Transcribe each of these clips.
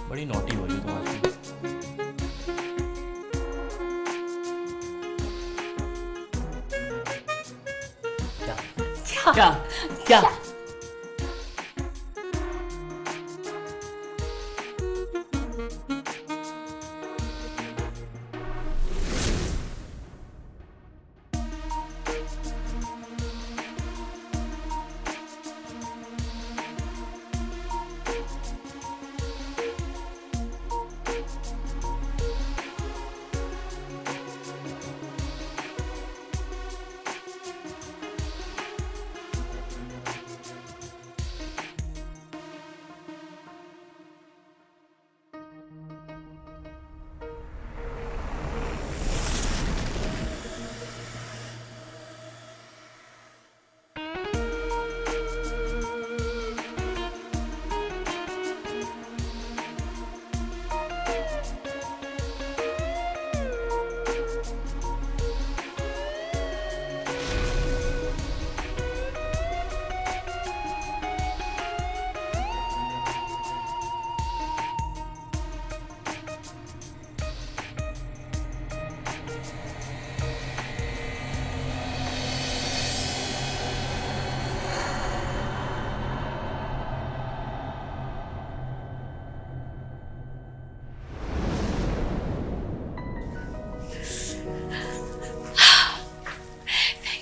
बड़ी नॉटी हो रही हो तुम आजकल। क्या क्या क्या क्या?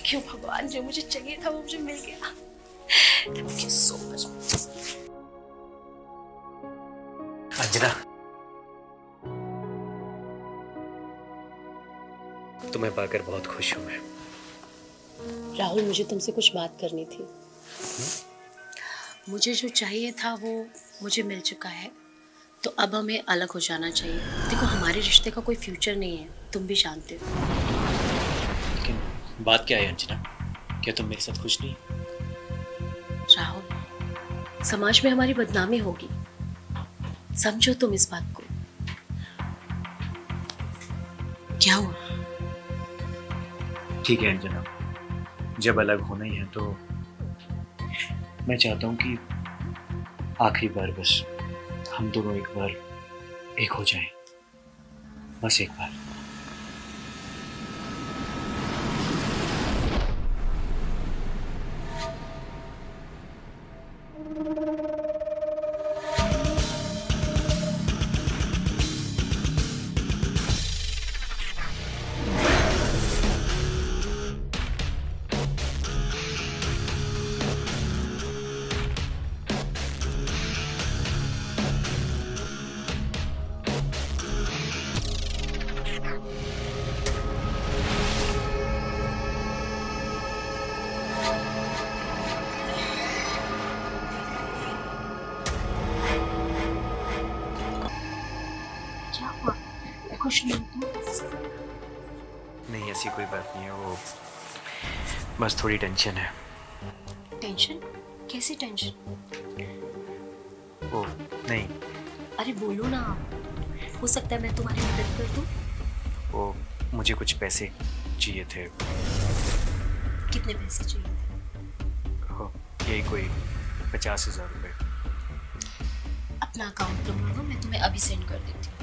क्यों भगवान, जो मुझे चाहिए था वो मुझे मिल गया। Thank you so much। Anjana, तुम्हें पाकर बहुत खुश हूं मैं। राहुल, मुझे तुमसे कुछ बात करनी थी। मुझे जो चाहिए था वो मुझे मिल चुका है, तो अब हमें अलग हो जाना चाहिए। देखो, हमारे रिश्ते का कोई फ्यूचर नहीं है, तुम भी जानते हो। लेकिन बात क्या है अंजना? क्या तुम मेरे साथ खुश नहीं? राहुल, समाज में हमारी बदनामी होगी, समझो तुम इस बात को। क्या हुआ? ठीक है अंजना, जब अलग होना ही है तो मैं चाहता हूँ कि आखिरी बार बस हम दोनों एक बार एक हो जाएं, बस एक बार। क्या हुआ? खुश नहीं हो? नहीं, ऐसी कोई बात नहीं है, वो बस थोड़ी टेंशन है। टेंशन? कैसी टेंशन? वो नहीं, अरे बोलो ना, हो सकता है मैं तुम्हारी मदद कर दूं। वो मुझे कुछ पैसे चाहिए थे। कितने पैसे चाहिए थे? हो, यही कोई 50,000 रुपये। अपना अकाउंट नंबर दो, मैं तुम्हें अभी सेंड कर देती हूँ।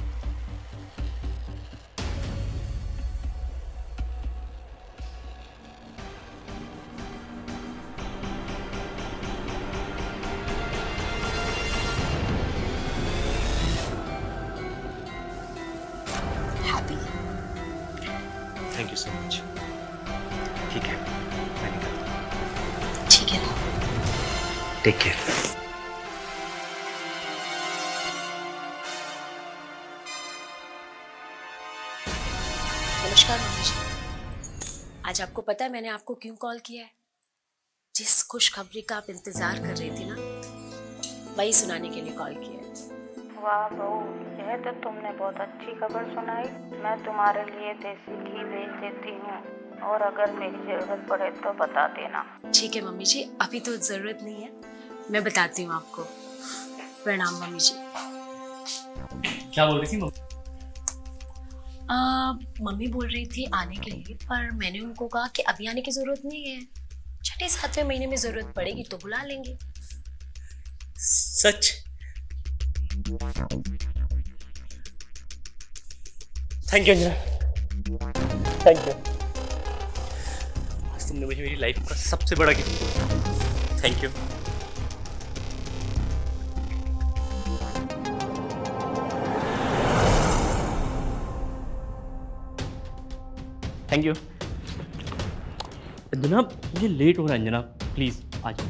Thank you so much. ठीक है, मैं निकलता हूँ। ठीक है राहुल। Take care. नमस्कार मम्मी जी। आज आपको पता है मैंने आपको क्यों कॉल किया है? जिस खुशखबरी का आप इंतजार कर रही थी ना, वही सुनाने के लिए कॉल किया है। वाह बहू, यह तो तुमने बहुत अच्छी खबर सुनाई। मैं तुम्हारे लिए देसी घी भेज देती हूँ, और अगर मेरी जरूरत पड़े तो बता देना। ठीक है मम्मी जी, अभी तो जरूरत नहीं है, मैं बताती हूँ आपको। प्रणाम मम्मी जी। क्या बोल रही थी मम्मी? मम्मी बोल रही थी आने के लिए, पर मैंने उनको कहा कि अभी आने की जरूरत नहीं है, 6-7वें महीने में जरूरत पड़ेगी तो बुला लेंगे। सच? Thank you Anjana, thank you. आज तुमने मुझे मेरी लाइफ का सबसे बड़ा गिफ्ट दिया। Thank you. Thank you Anjana, मुझे लेट हो रहा है अंजना, प्लीज आ जाओ।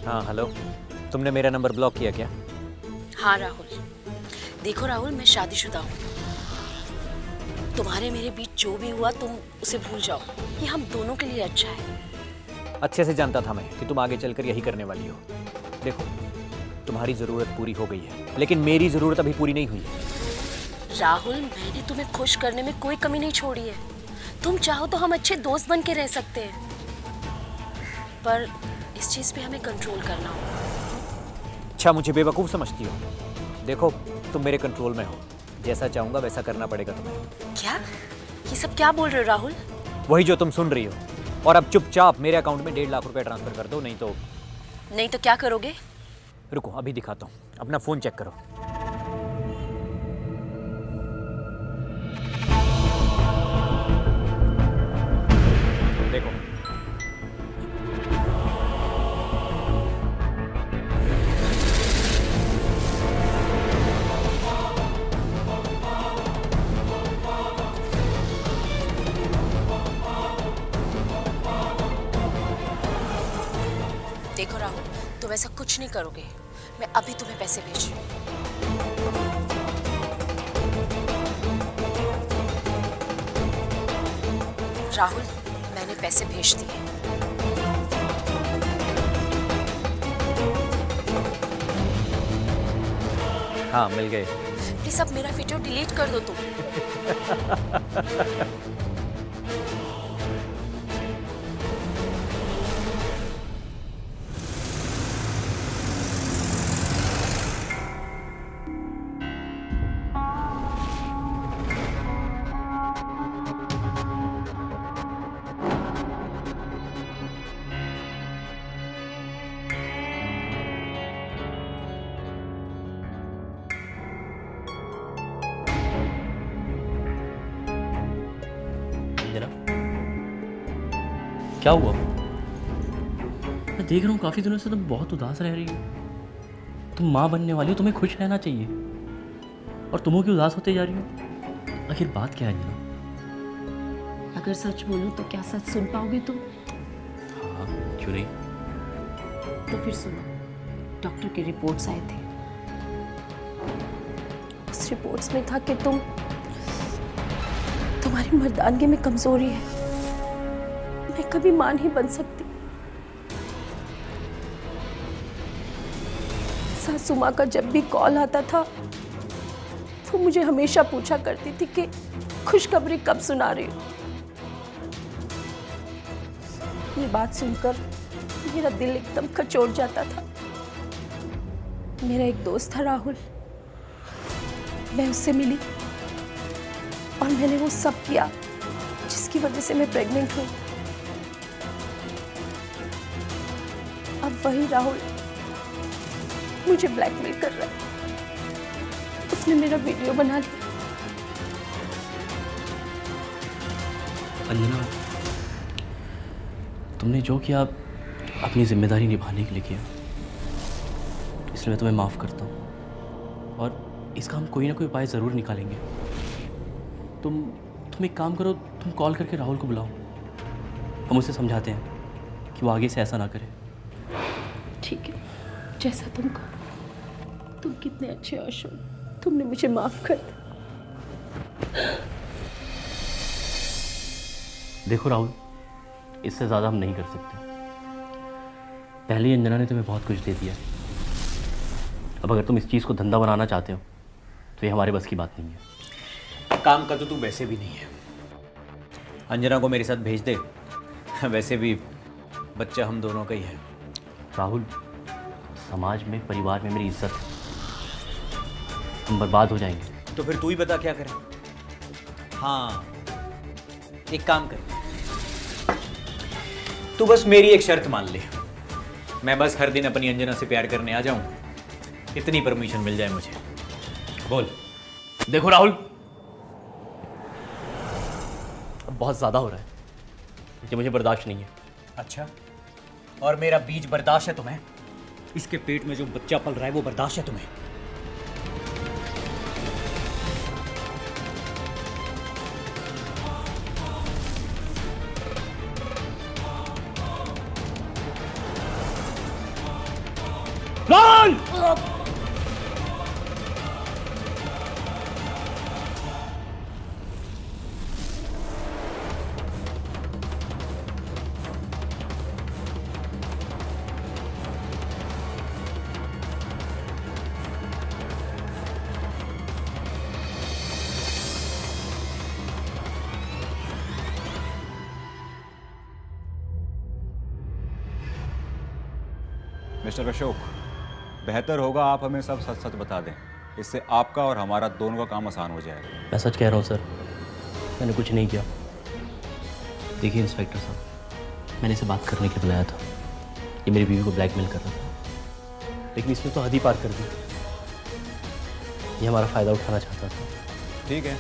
हाँ हेलो, तुमने मेरा नंबर ब्लॉक किया क्या? हाँ राहुल, देखो राहुल, मैं शादीशुदा हूँ। तुम्हारे मेरे बीच जो भी हुआ तुम उसे भूल जाओ, ये हम दोनों के लिए अच्छा है। अच्छे से जानता था मैं कि तुम आगे चलकर यही करने वाली हो। देखो, तुम्हारी ज़रूरत पूरी हो गई है, लेकिन मेरी ज़रूरत अभी पूरी नहीं हुई है। राहुल, मैंने तुम्हें खुश करने में कोई कमी नहीं छोड़ी है। तुम चाहो तो हम अच्छे दोस्त बन के रह सकते हैं, पर इस चीज़ पे हमें कंट्रोल करना होगा। अच्छा, मुझे बेवकूफ़ समझती हो? देखो, तुम मेरे कंट्रोल में हो, जैसा चाहूँगा वैसा करना पड़ेगा तुम्हें। क्या? ये सब क्या बोल रहे हो राहुल? वही जो तुम सुन रही हो। और अब चुपचाप मेरे अकाउंट में 1.5 लाख रुपए ट्रांसफ़र कर दो, नहीं तो क्या करोगे? रुको, अभी दिखाता हूँ। अपना फ़ोन चेक करो। देखो, देखो राहुल, तुम ऐसा कुछ नहीं करोगे। मैं अभी तुम्हें पैसे भेज रही हूँ। राहुल, मैंने पैसे भेज दिए। हाँ, मिल गए। प्लीज अब मेरा वीडियो डिलीट कर दो तुम। क्या हुआ? मैं देख रहा हूँ काफ़ी दिनों से तुम बहुत उदास रह रही हो। तुम माँ बनने वाली हो, तुम्हें खुश रहना चाहिए, और तुम क्यों उदास होते जा रही हो? आखिर बात क्या है अंजना? अगर सच बोलूं तो क्या सच सुन पाओगे तुम? हाँ, क्यों नहीं? तो फिर सुनो, डॉक्टर के रिपोर्ट्स आए थे। उस रिपोर्ट्स में था कि तुम्हारी मर्दानगी में कमजोरी है। मैं कभी मां नहीं बन सकती। सासू माँ का जब भी कॉल आता था वो मुझे हमेशा पूछा करती थी कि खुशखबरी कब सुना रही हो। ये बात सुनकर मेरा दिल एकदम कचोट जाता था। मेरा एक दोस्त था राहुल, मैं उससे मिली और मैंने वो सब किया जिसकी वजह से मैं प्रेग्नेंट हुई। अब वही राहुल मुझे ब्लैकमेल कर रहा है। उसने मेरा वीडियो बना लिया। अंजना, तुमने जो किया अपनी जिम्मेदारी निभाने के लिए किया, इसलिए मैं तुम्हें माफ़ करता हूँ, और इसका हम कोई ना कोई उपाय ज़रूर निकालेंगे। तुम तुम एक काम करो, तुम कॉल करके राहुल को बुलाओ, हम उसे समझाते हैं कि वो आगे से ऐसा ना करे। ठीक है, जैसा तुम कहो। तुम कितने अच्छे हो अशोक, तुमने मुझे माफ कर दिया। देखो राहुल, इससे ज़्यादा हम नहीं कर सकते। पहले ही अंजना ने तुम्हें बहुत कुछ दे दिया। अब अगर तुम इस चीज़ को धंधा बनाना चाहते हो तो ये हमारे बस की बात नहीं है। काम का तो तू वैसे भी नहीं है। अंजना को मेरे साथ भेज दे, वैसे भी बच्चा हम दोनों का ही है। राहुल, समाज में, परिवार में मेरी इज्जत है, हम बर्बाद हो जाएंगे। तो फिर तू ही बता क्या करें। हाँ, एक काम कर, तू बस मेरी एक शर्त मान ले। मैं बस हर दिन अपनी अंजना से प्यार करने आ जाऊं, इतनी परमिशन मिल जाए मुझे। बोल। देखो राहुल, अब बहुत ज़्यादा हो रहा है, ये मुझे बर्दाश्त नहीं है। अच्छा, और मेरा बीज बर्दाश्त है तुम्हें? इसके पेट में जो बच्चा पल रहा है वो बर्दाश्त है तुम्हें? राहुल! मिस्टर अशोक, बेहतर होगा आप हमें सब सच सच बता दें। इससे आपका और हमारा दोनों का काम आसान हो जाएगा। मैं सच कह रहा हूँ सर, मैंने कुछ नहीं किया। देखिए इंस्पेक्टर साहब, मैंने इसे बात करने के लिए बुलाया था। ये मेरी बीवी को ब्लैकमेल कर रहा था, लेकिन इसने तो हद ही पार कर दी। ये हमारा फ़ायदा उठाना चाहता था। ठीक है,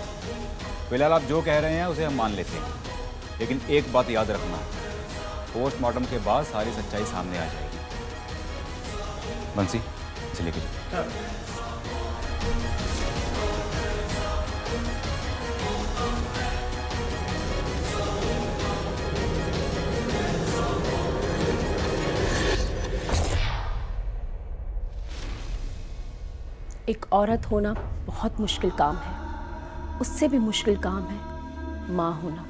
फिलहाल आप जो कह रहे हैं उसे हम मान लेते हैं, लेकिन एक बात याद रखना, पोस्टमार्टम के बाद सारी सच्चाई सामने आ जाएगी। बंसी, इसे लेके जाओ। एक औरत होना बहुत मुश्किल काम है, उससे भी मुश्किल काम है माँ होना।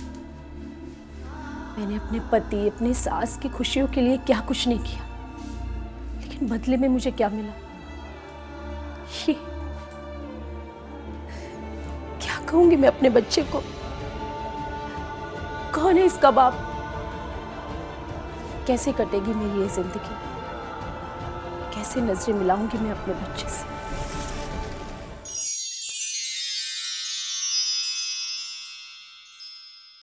मैंने अपने पति, अपनी सास की खुशियों के लिए क्या कुछ नहीं किया, लेकिन बदले में मुझे क्या मिला? ये क्या कहूंगी मैं अपने बच्चे को? कौन है इसका बाप? कैसे कटेगी मेरी ये जिंदगी? कैसे नजरें मिलाऊंगी मैं अपने बच्चे से?